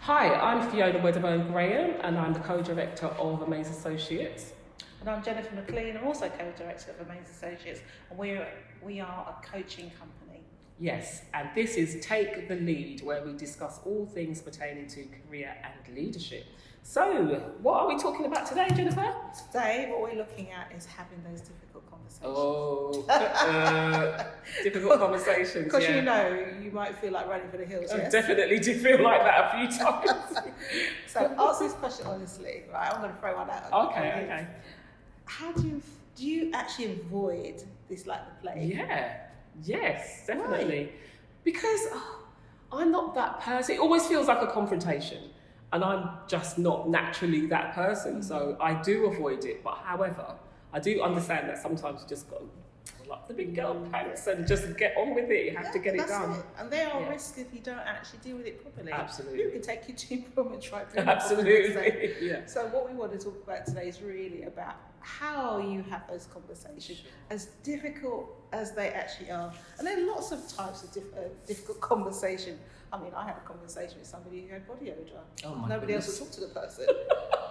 Hi, I'm Fiona Wedderburn-Graham and I'm the co-director of Amaze Associates. And I'm Jennifer McLean, I'm also co-director of Amaze Associates, and we are a coaching company. Yes, and this is Take the Lead, where we discuss all things pertaining to career and leadership. So, what are we talking about today, Jennifer? Today, what we're looking at is having those difficult conversations. Oh, difficult conversations, Because yeah. you might feel like running for the hills, I yes? definitely did feel like that a few times. So, answer this question honestly, right? I'm going to throw one out. Okay. How do you actually avoid this like the plague? Yeah, yes, definitely. Right. Because I'm not that person. It always feels like a confrontation. And I'm just not naturally that person, so I do avoid it. But however, I do understand that sometimes you just got to pull up the big girl pants and just get on with it. You have to get it done. And there are risks if you don't actually deal with it properly. Absolutely. You can take you to employment tribunal. Absolutely. Yeah. So what we want to talk about today is really about how you have those conversations, as difficult as they actually are. And there are lots of types of difficult conversation. I mean, I had a conversation with somebody who had body odour. Nobody else would talk to the person.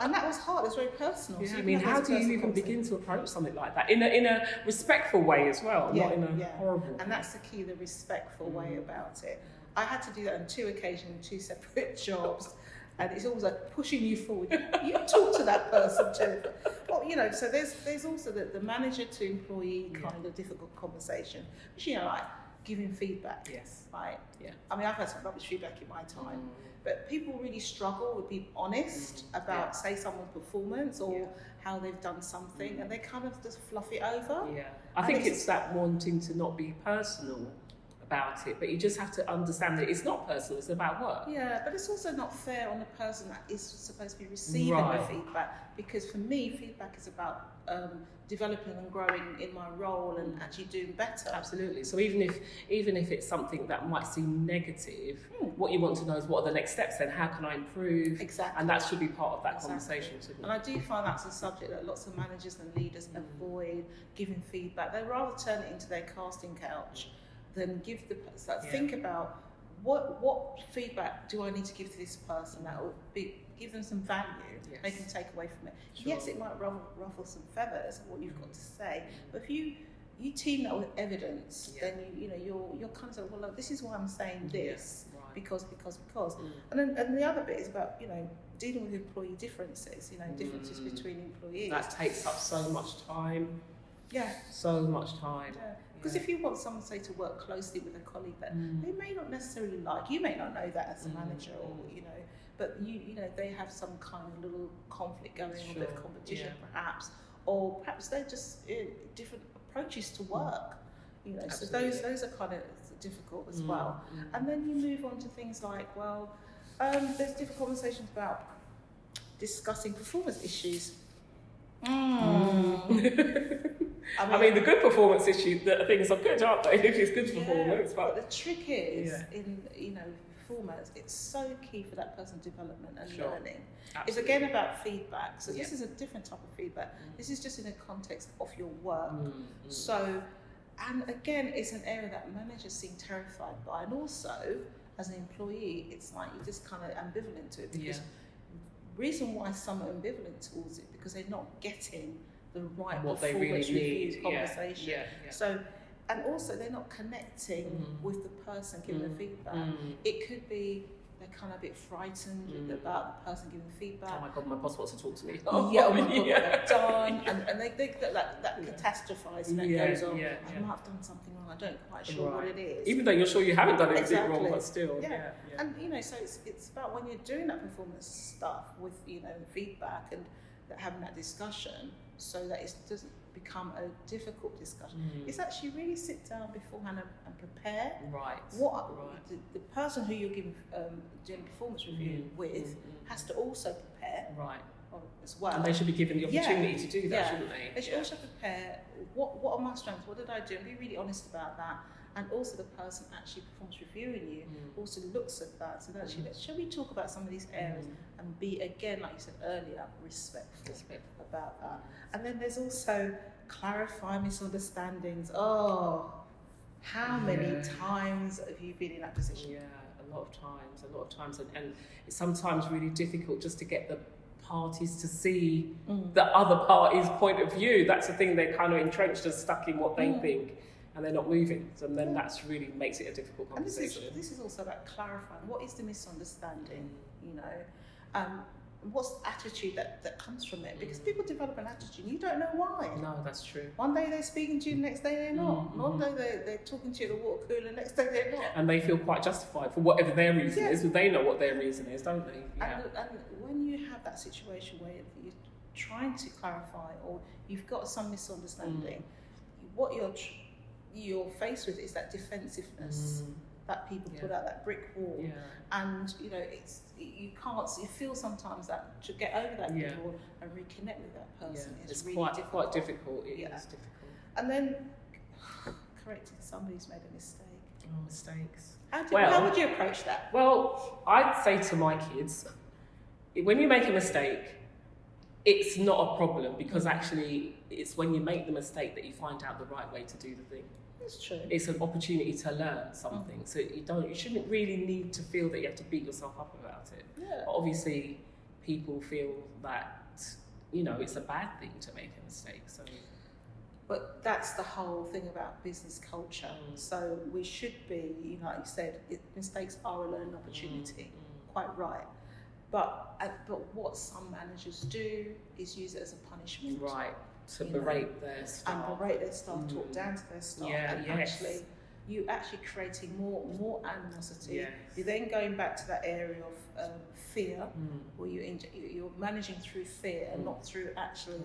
And that was hard, it was very personal. Yeah, so I mean, how do you even begin to approach something like that? In a respectful way as well, not in a horrible way. And that's the key, the respectful way about it. I had to do that on 2 occasions, 2 separate jobs. And it's always like pushing you forward. You talk to that person, Jennifer. Well, so there's also the manager to employee kind of difficult conversation, which, like giving feedback. Yes. Right? Yeah. I mean, I've had some rubbish feedback in my time, but people really struggle with being honest about, say, someone's performance or how they've done something, and they kind of just fluff it over. Yeah. I think it's that wanting to not be personal about it, but you just have to understand that it's not personal, it's about work. Yeah, but it's also not fair on the person that is supposed to be receiving the feedback, because for me, feedback is about developing and growing in my role and actually doing better. Absolutely. So even if it's something that might seem negative, what you want to know is what are the next steps then, how can I improve? Exactly. And that should be part of that conversation too. And I do find that's a subject that lots of managers and leaders avoid giving feedback. They rather turn it into their casting couch than give the person, think about what feedback do I need to give to this person that will give them some value they can take away from it. Sure. Yes, it might ruffle some feathers of what you've got to say, but if you team that with evidence, then you're kind of saying, well, look, this is why I'm saying this, because. And then the other bit is about dealing with employee differences, differences between employees. That takes up so much time. Yeah. So much time. Yeah. Because if you want someone, say, to work closely with a colleague that they may not necessarily like, you may not know that as a manager, or but they have some kind of little conflict going on, a bit of competition perhaps, or perhaps they're just different approaches to work. So those are kind of difficult as well. And then you move on to things like, there's different conversations about discussing performance issues. I mean, the good performance issues, the things are good, aren't they? If it's good performance, but the trick is in performance, it's so key for that person's development and learning. Absolutely. It's again about feedback. So this is a different type of feedback. This is just in the context of your work. So, and again, it's an area that managers seem terrified by, and also as an employee, it's like you're just kind of ambivalent to it, because the reason why some are ambivalent towards it because they're not getting the right performance review conversation. So, and also they're not connecting with the person giving the feedback. It could be they're kind of a bit frightened about the person giving feedback. Oh my God, my boss wants to talk to me. Oh my God, what I've done. And they think that catastrophising that goes on. I might have done something wrong, I don't quite sure what it is. Even though you're sure you haven't done anything wrong, but still. And so it's about when you're doing that performance stuff with feedback and having that discussion, so that it doesn't become a difficult discussion. It's actually really sit down beforehand and prepare. The person who you're doing performance review with has to also prepare. As well. And they should be given the opportunity to do that, shouldn't they? They should also prepare what are my strengths, what did I do, and be really honest about that. And also the person actually performs reviewing you also looks at that. So actually, shall we talk about some of these areas and be, again, like you said earlier, respectful about that. And then there's also clarify misunderstandings. How many times have you been in that position? lot of times, and it's sometimes really difficult just to get the parties to see the other party's point of view. That's the thing, they're kind of entrenched and stuck in what they think, and they're not moving, and then that's really makes it a difficult conversation. And this is also about clarifying what is the misunderstanding, you know, what's the attitude that comes from it, because people develop an attitude and you don't know why. No, that's true. One day they're speaking to you, the next day they're not. One day they're talking to you at the water cooler, the next day they're not. And they feel quite justified for whatever their reason is, but they know what their reason is, don't they? Yeah. And when you have that situation where you're trying to clarify, or you've got some misunderstanding, what you're faced with is that defensiveness that people put out, that brick wall. Yeah. And you know, you feel sometimes that to get over that brick wall and reconnect with that person is really difficult. Quite difficult. It is difficult. And then correcting somebody who's made a mistake. Oh, mistakes. How would you approach that? Well, I'd say to my kids, when you make a mistake, it's not a problem, because actually it's when you make the mistake that you find out the right way to do the thing. That's true. It's an opportunity to learn something. So you shouldn't really need to feel that you have to beat yourself up about it. Yeah. But obviously people feel that, you know, it's a bad thing to make a mistake. So but that's the whole thing about business culture. So we should be, you know, like you said, mistakes are a learning opportunity. Quite right. But what some managers do is use it as a punishment. Right. To berate their staff. And berate their staff, talk down to their staff. Actually, you're actually creating more animosity. Yes. You're then going back to that area of fear, where you're managing through fear and not through actually,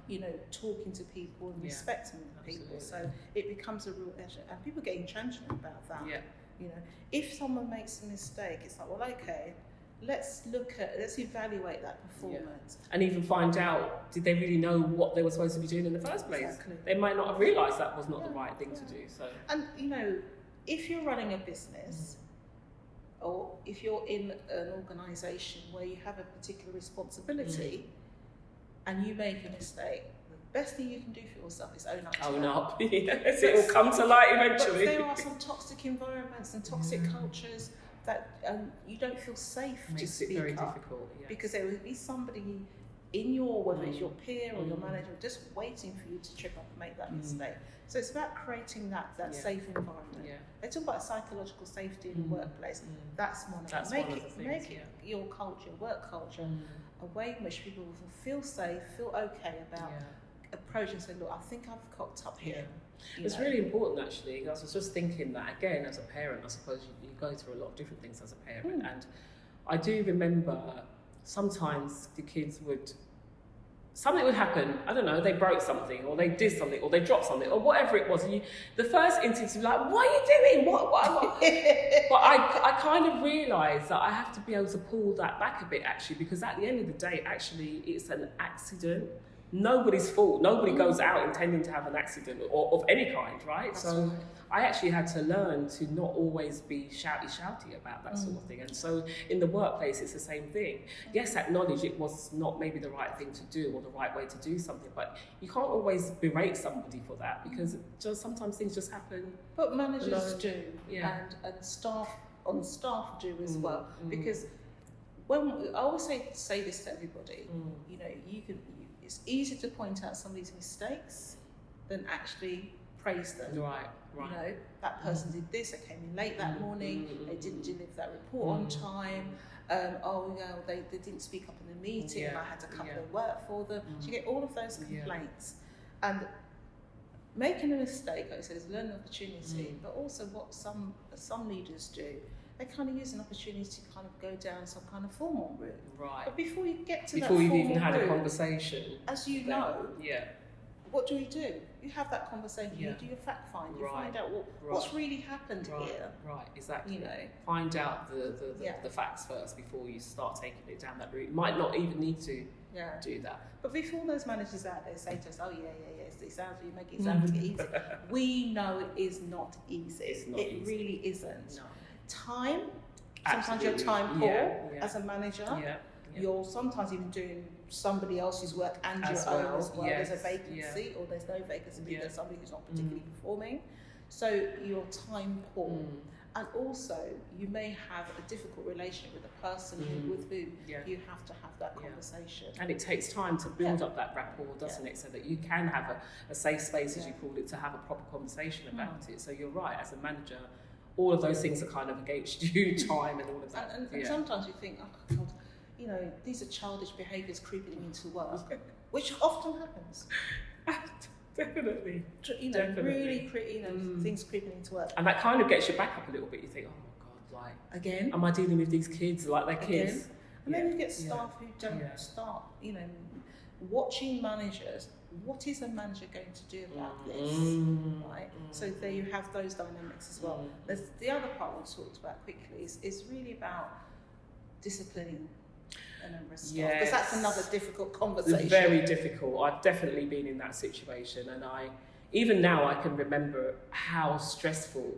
you know, talking to people and respecting people. So it becomes a real issue, and people get intransigent about that. Yeah. You know, if someone makes a mistake, it's like, well, okay, let's evaluate that performance. Yeah. And even find out, did they really know what they were supposed to be doing in the first place? Exactly. They might not have realised that was not the right thing to do. So. And you know, if you're running a business, or if you're in an organisation where you have a particular responsibility, and you make a mistake, the best thing you can do for yourself is own up to Own up, yes, it will come to light eventually. But there are some toxic environments and toxic cultures that you don't feel safe to speak very up, difficult, because there will be somebody in whether it's your peer or your manager, just waiting for you to trip up and make that mistake. So it's about creating that safe environment. Yeah. They talk about psychological safety in the workplace. That's one of them. Make it your culture, work culture, a way in which people will feel safe, feel okay about approaching and saying, look, I think I've cocked up here. It's really important, actually. I was just thinking that, again, as a parent, I suppose you go through a lot of different things as a parent, and I do remember sometimes the kids something would happen, I don't know, they broke something, or they did something, or they dropped something, or whatever it was, and the first instinct is like, what are you doing? What? But I kind of realised that I have to be able to pull that back a bit, actually, because at the end of the day, actually, it's an accident. Nobody's fault. Nobody goes out intending to have an accident or of any kind, right? So I actually had to learn to not always be shouty about that sort of thing. And so in the workplace, it's the same thing. Yes, acknowledge it was not maybe the right thing to do or the right way to do something, but you can't always berate somebody for that, because sometimes things just happen. But managers do, and staff do as well, because I always say this to everybody, you know, it's easier to point out somebody's mistakes than actually praise them. Right. You know, that person did this, they came in late that morning, they didn't deliver that report on time, they didn't speak up in the meeting, and I had to cover their work for them. So you get all of those complaints. And making a mistake, like I said, is a learning opportunity, but also what some leaders do, they kind of use an opportunity to kind of go down some kind of formal route. Right. But before you get to before you've even had a conversation, as you know, what do? You have that conversation. You do your fact find. You find out what's really happened here. Right. Exactly. You know, find out the facts first before you start taking it down that route. You might not even need to do that. But before those managers out there say to us, you make it sound easy. We know it is not easy. It's not easy. Really isn't. No. Time, sometimes you're time poor as a manager. You're sometimes even doing somebody else's work and your own as well. There's a vacancy or there's no vacancy, there's somebody who's not particularly performing. So you're time poor. And also, you may have a difficult relationship with a person with whom you have to have that conversation. And it takes time to build up that rapport, doesn't it? So that you can have a safe space, as you call it, to have a proper conversation about it. So you're right, as a manager, all of those things are kind of against you, time and all of that. And sometimes you think, oh God, you know, these are childish behaviours creeping into work, which often happens. Definitely. You know, really, things creeping into work. And that kind of gets you back up a little bit. You think, oh my God, like, again, am I dealing with these kids like they're kids? And then you get staff who don't start, you know, watching managers. What is a manager going to do about this? Right? So there you have those dynamics as well. There's the other part we talked about quickly is really about disciplining a member of staff, because that's another difficult conversation. It's very difficult. I've definitely been in that situation, and even now I can remember how stressful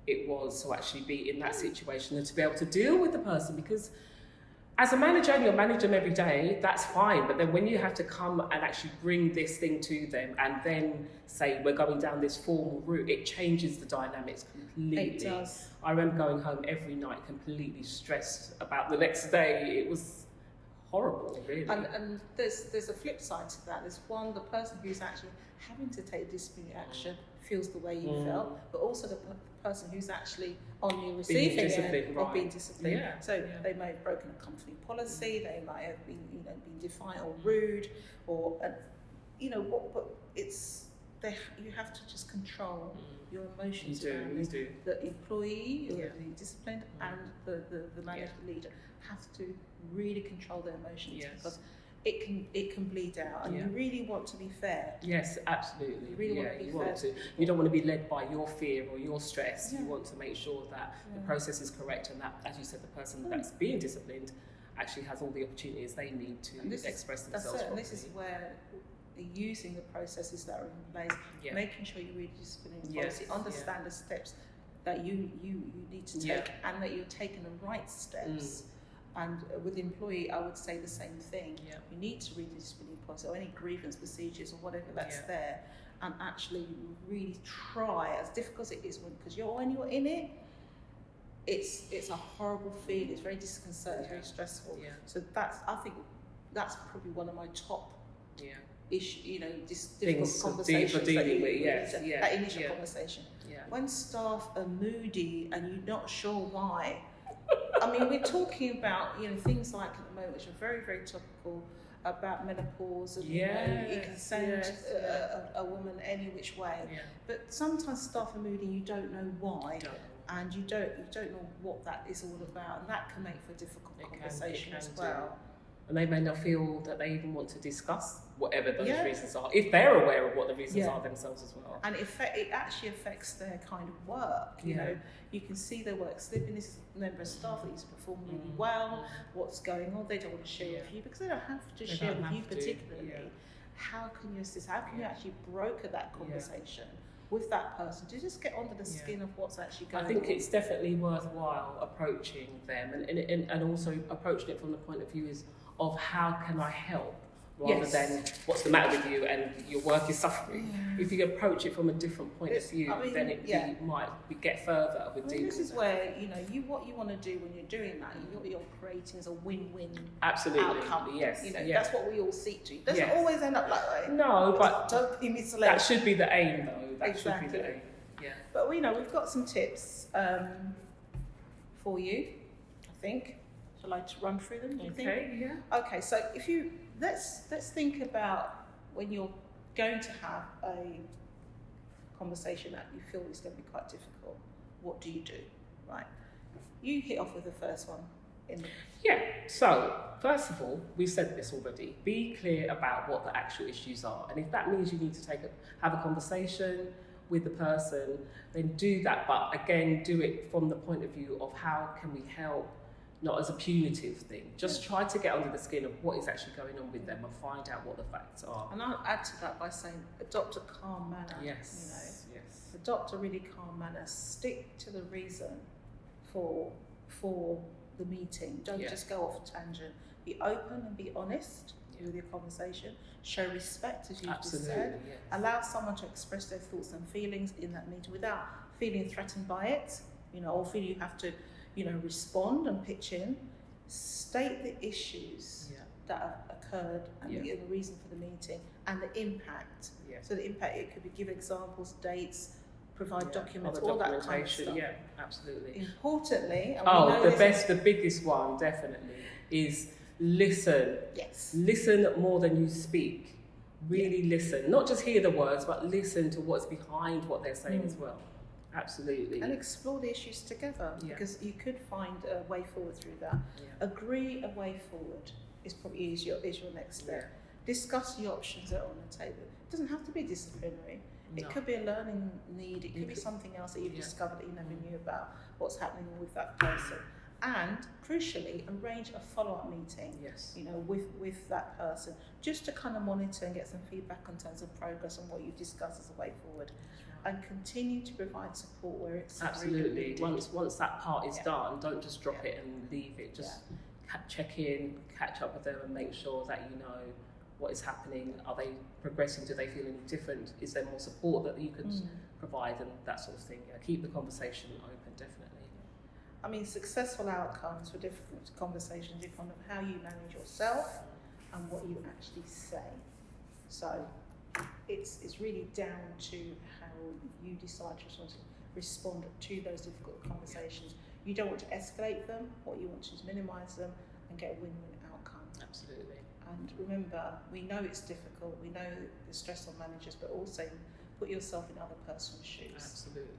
it was to actually be in that situation and to be able to deal with the person, because as a manager, and you'll manage them every day, that's fine. But then when you have to come and actually bring this thing to them and then say, we're going down this formal route, it changes the dynamics completely. It does. I remember going home every night completely stressed about the next day. It was horrible, really. And there's a flip side to that. There's one, the person who's actually having to take disciplinary action feels the way you felt, but also the person who's actually on the receiving end of being disciplined. They may have broken a company policy, they might have been, you know, been defiant or rude, or you know what? But you have to just control your emotions. You do. The employee, or the disciplined, and the manager, leader have to really control their emotions, because it can bleed out, and you really want to be fair. Yes, absolutely. You really want to be fair. You don't want to be led by your fear or your stress. You want to make sure that the process is correct, and that, as you said, the person that's being disciplined actually has all the opportunities they need to express themselves properly. And this is where using the processes that are in place, making sure you read disciplinary policy, understand the steps that you need to take, and that you're taking the right steps. And with the employee, I would say the same thing. You need to read the disciplinary policy, or any grievance procedures, or whatever that's there, and actually really try, as difficult as it is, because when you're in it, it's a horrible feeling. It's very disconcerting, very stressful. So I think that's probably one of my top issue, you know, difficult conversations for dealing with. That initial conversation. When staff are moody and you're not sure why. I mean, we're talking about, you know, things like at the moment, which are very, very topical, about menopause, and you know, you can send a woman any which way. But sometimes staff are moody, you don't know why, and you don't know what that is all about, and that can make for a difficult conversation as well. And they may not feel that they even want to discuss whatever those reasons are, if they're aware of what the reasons are themselves as well. And it actually affects their kind of work. You know, you can see their work slipping. This is a member of staff that is performing really well. What's going on? They don't want to share with you, because they don't have to share with you particularly. How can you assist? How can you actually broker that conversation with that person to just get under the skin of what's actually going on? I think it's definitely worthwhile approaching them, and also approaching it from the point of view of how can I help, rather than what's the matter with you and your work is suffering. If you approach it from a different point of view, then it might get further with dealing with it. This is where, you know, what you want to do when you're doing that, what you're creating is a win-win You outcome. know, that's what we all seek to. It doesn't always end up that way. No, but don't be misled. That should be the aim, though. That should be the aim. But you know, we've got some tips for you, I think. Shall I run through them? Do you think? Okay. So let's think about when you're going to have a conversation that you feel is going to be quite difficult. What do you do? Right. You hit off with the first one. So first of all, we've said this already. Be clear about what the actual issues are, and if that means you need to have a conversation with the person, then do that. But again, do it from the point of view of how can we help. Not as a punitive thing. Just try to get under the skin of what is actually going on with them and find out what the facts are. And I'll add to that by saying adopt a calm manner. Adopt a really calm manner. Stick to the reason for the meeting. Don't just go off tangent. Be open and be honest with your conversation. Show respect, as you've just said. Allow someone to express their thoughts and feelings in that meeting without feeling threatened by it. or feel you have to, respond and pitch in. State the issues that have occurred and the reason for the meeting and the impact. So the impact, it could be give examples, dates, provide documents, all that kind of stuff. Yeah, absolutely. Importantly, the biggest one definitely is listen. Yes. Listen more than you speak. Really listen. Not just hear the words, but listen to what's behind what they're saying as well. Absolutely. And explore the issues together, because you could find a way forward through that. Agree a way forward is your next step. Discuss the options that are on the table. It doesn't have to be disciplinary. It could be a learning need. It could be something else that you've discovered that you never knew about, what's happening with that person. And crucially, arrange a follow-up meeting, with that person, just to kind of monitor and get some feedback in terms of progress and what you've discussed as a way forward. And continue to provide support where it's absolutely. Once that part is done, don't just drop it and leave it. Just check in, catch up with them, and make sure that you know what is happening. Are they progressing? Do they feel any different? Is there more support that you could provide, and that sort of thing? Keep the conversation open, definitely. I mean, successful outcomes for different conversations depend on how you manage yourself and what you actually say. So it's really down to how you decide to respond to those difficult conversations. You don't want to escalate them. What you want to do is minimise them and get a win-win outcome. Absolutely. And remember, we know it's difficult. We know the stress on managers, but also put yourself in other person's shoes. Absolutely.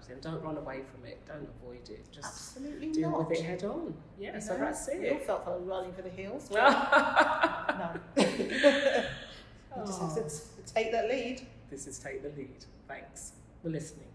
And don't run away from it. Don't avoid it. Just absolutely deal not. with it head on. Yeah. So that's it. We all felt like running for the hills. No. You just have to take that lead. This is Take the Lead. Thanks for listening.